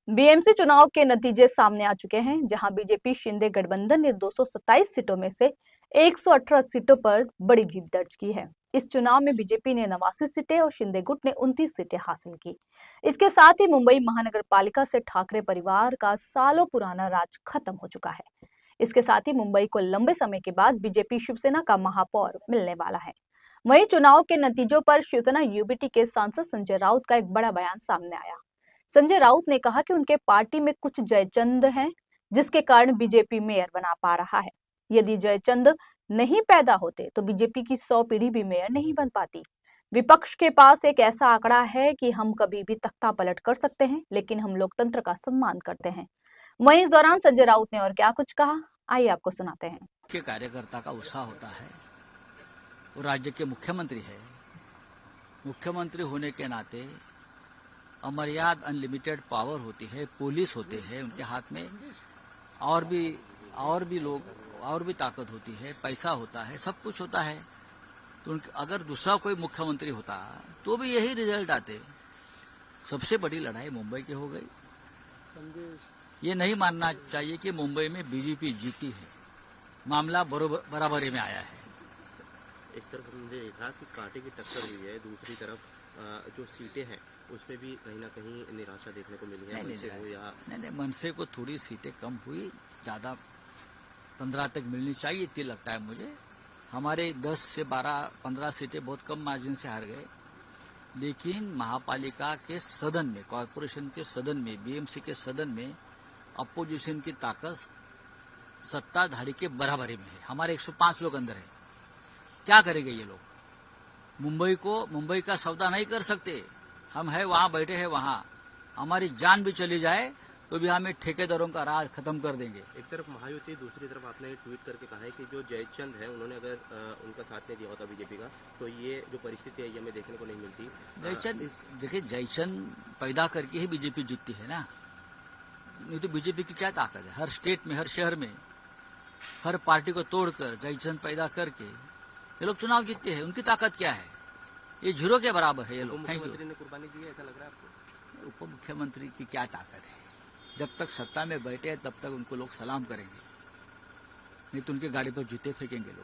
BMC चुनाव के नतीजे सामने आ चुके हैं, जहां बीजेपी शिंदे गठबंधन ने 227 सीटों में से 118 सीटों पर बड़ी जीत दर्ज की है। इस चुनाव में बीजेपी ने 89 सीटें और शिंदे गुट ने 29 सीटें हासिल की। इसके साथ ही मुंबई महानगर पालिका से ठाकरे परिवार का सालों पुराना राज खत्म हो चुका है। इसके साथ ही मुंबई को लंबे समय के बाद बीजेपी शिवसेना का महापौर मिलने वाला है। वहीं चुनाव के नतीजों पर शिवसेना यूबीटी के सांसद संजय राउत का एक बड़ा बयान सामने आया। संजय राउत ने कहा कि उनके पार्टी में कुछ जयचंद हैं, जिसके कारण बीजेपी मेयर बना पा रहा है। यदि जयचंद नहीं पैदा होते तो बीजेपी की 100 पीढ़ी भी मेयर नहीं बन पाती। विपक्ष के पास एक ऐसा आंकड़ा है कि हम कभी भी तख्ता पलट कर सकते हैं, लेकिन हम लोकतंत्र का सम्मान करते हैं। वहीं इस दौरान संजय राउत ने और क्या कुछ कहा, आइए आपको सुनाते हैं। के कार्यकर्ता का उत्साह होता है। वो राज्य के मुख्यमंत्री है। मुख्यमंत्री होने के नाते अमर्याद अनलिमिटेड पावर होती है, पुलिस होते हैं उनके हाथ में, और भी लोग और भी ताकत होती है, पैसा होता है, सब कुछ होता है। तो अगर दूसरा कोई मुख्यमंत्री होता तो भी यही रिजल्ट आते। सबसे बड़ी लड़ाई मुंबई की हो गई। ये नहीं मानना चाहिए कि मुंबई में बीजेपी जीती है। मामला बराबरी में आया है। एक तरफ हमने देखा कि कांटे की टक्कर हुई है, दूसरी तरफ जो सीटें हैं उसमें भी कहीं ना कहीं निराशा देखने को मिली है। नहीं, मनसे को थोड़ी सीटें कम हुई, ज्यादा 15 तक मिलनी चाहिए इतनी लगता है मुझे। हमारे 10 से 12-15 सीटें बहुत कम मार्जिन से हार गए, लेकिन महापालिका के सदन में, कॉरपोरेशन के सदन में, बीएमसी के सदन में अपोजिशन की ताकत सत्ताधारी के बराबरी में है। हमारे 105 लोग अंदर है। क्या करेंगे ये लोग? मुंबई का सौदा नहीं कर सकते। हम है वहां, बैठे हैं वहां। हमारी जान भी चली जाए तो भी हमें ठेकेदारों का राज खत्म कर देंगे। एक तरफ महायुति, दूसरी तरफ आपने ट्वीट करके कहा है कि जो जयचंद है उन्होंने अगर उनका साथ नहीं दिया होता बीजेपी का, तो ये जो परिस्थिति है ये हमें देखने को नहीं मिलती। देखिए, जयचंद पैदा करके ही बीजेपी जीतती है ना। नहीं तो बीजेपी की क्या ताकत है? हर स्टेट में, हर शहर में, हर पार्टी को तोड़कर जयचंद पैदा करके ये लोग चुनाव जीतते हैं। उनकी ताकत क्या है? ये जीरो के बराबर है ये लोग। मुख्यमंत्री ने कुर्बानी दी है, ऐसा लग रहा है आपको? उप मुख्यमंत्री की क्या ताकत है? जब तक सत्ता में बैठे हैं तब तक उनको लोग सलाम करेंगे, नहीं तो उनकी गाड़ी पर जूते फेंकेंगे लोग।